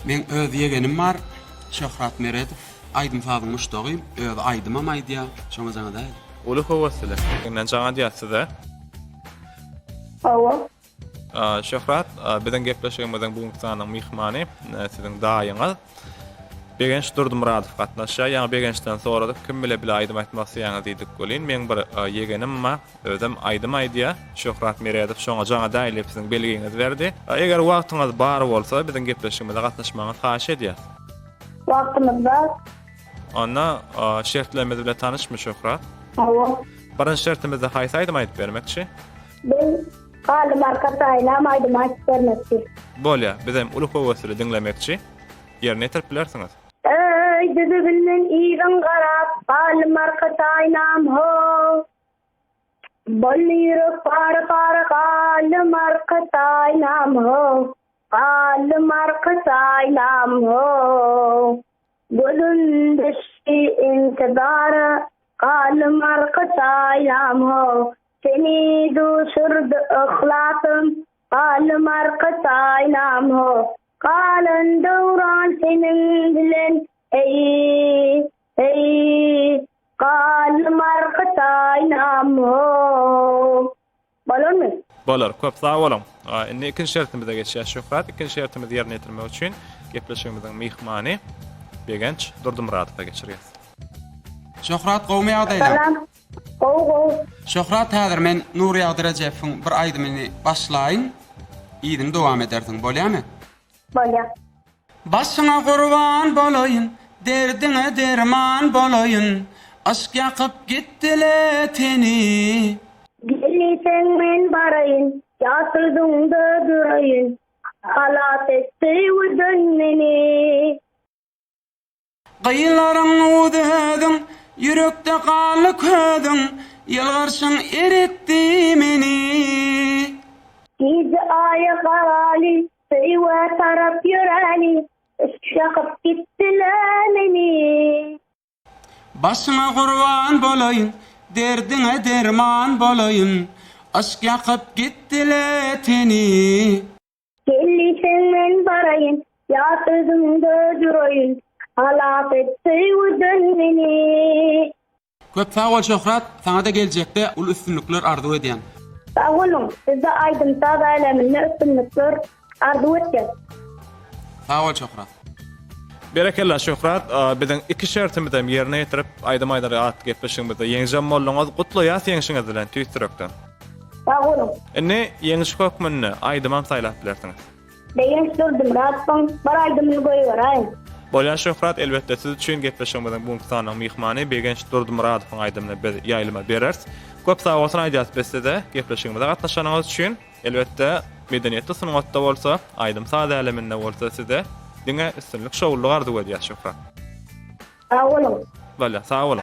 Men öz yegenim var. Şöhrat Meredov. Aydın Fadıl Muştagym. Öz aydymam aýdýa. Şoňa jaňa da. Ulu howasyle. Inen jaňa diýýärsiz-de. Awa. Şöhrat, bilen gepleşýänmeden bu insanyň mihmany, siziň daýyňyz. Begenç Durdumuradov gatnaşýar. Ýa-ni begençden sonra da kim bile aýdym aýtmasy ýa-ni diýdik bolýan. Men bir yegenim ma, özüm aýdym aýdýa. Şöhrat Meredov şoňa jaňa daýlyp siziň belgiňizi berdi. Eger wagtyňyz bar bolsa, bilen gepleşýänmede gatnaşmagyňyzy haýyş edýär. Wagtymyz bar. Onda şertlerimiz bilen tanışmy Şöhrat. Awa. Birinji şertimizde haýsy aýdym aýdyp bermekçi. Ben kalym arkadaşyna aýdym aýdyp bermekçi. Bolýa, bizim ulu howasly dinlemekçi. Ýerine terplersiňiz. Ey düdügünden iýin garap, kalym arkadaşynam ho. Bolýar par kalym arkadaşynam ho. Kalym arkadaşynam ho. Gülündüşi intidara kalım arkadaşım ho. Seni düşürdü ıhlatım kalım arkadaşım ho. Kalın devran senin bilen ey kalım arkadaşım ho. Balon mu? Bolar, köp sağ bolun. Indi ikinji şertimize geçýär Şöhrat. İkinji şertimizi ýerine ýetirmek üçin gepleşýänmiziň mihmany Begenç Durdumuradow'a geçirýäs. Şöhrat gowmy ýagdaýda. Salam. Gow. Şöhrat häzir men Nuri Ýagdyrajewiň bir aýdymyny başlaýyn. Ýygyny dowam edersiň, bolýarmy? Bolýar. Başyňa gurban bolayyn, derdiňe derman bolayyn. Aşk ýakyp gitdile teni. Gelisen men barayın, yasırdığımda durayın. Halat etti udönmeni. Gyýlaryň udydyň, yürekde galy ködüň, ýylgarşyň eretdi meni. Gidi aya qarali, seywe tarap yörali. Şakıp gittiler meni. Başyňa gurban bolayyn, derdiňe derman bolayyn. Aşk ýakyp gitdile teni. Gelisen men barayın, yasırdığımda durayın. Halat etti udönmeni. Köp sağ ol Şöhrat, sana da gelecekde ul üstünlükler arzu edýän. Sağ olun, size aydın sağ aleminde üstünlükler arzu etken. Sağ ol Şöhrat. Berekella Şöhrat, biziň iki şertimizi ýerine ýetirip aýdym aýdary at gepleşýänmizde ýeňjam bolluňyz gutly ýas ýeňişiňiz bilen tüýtürekden. Sağ olun. Indi ýeňiş hökmünde aýdymam saýlap bilersiňiz. Beýen durdum ratpaň, bir aýdymyny goýýaray. Bolýan Şöhrat elbetde siz üçin gepleşýänmizden bu insanyň mihmany Begenç Durdumuradow'yň aýdymyny ýaýlyma berers. Köp sağ bolsun aýdýas besde gepleşýänmizde gatnaşanyňyz üçin elbetde medeniýetde sungatda bolsa, aýdym saz aleminde bolsa size diňe üstünlük şowluk arzu edýär Şöhrat. Sağ olun. Bolýa, sağ bolun.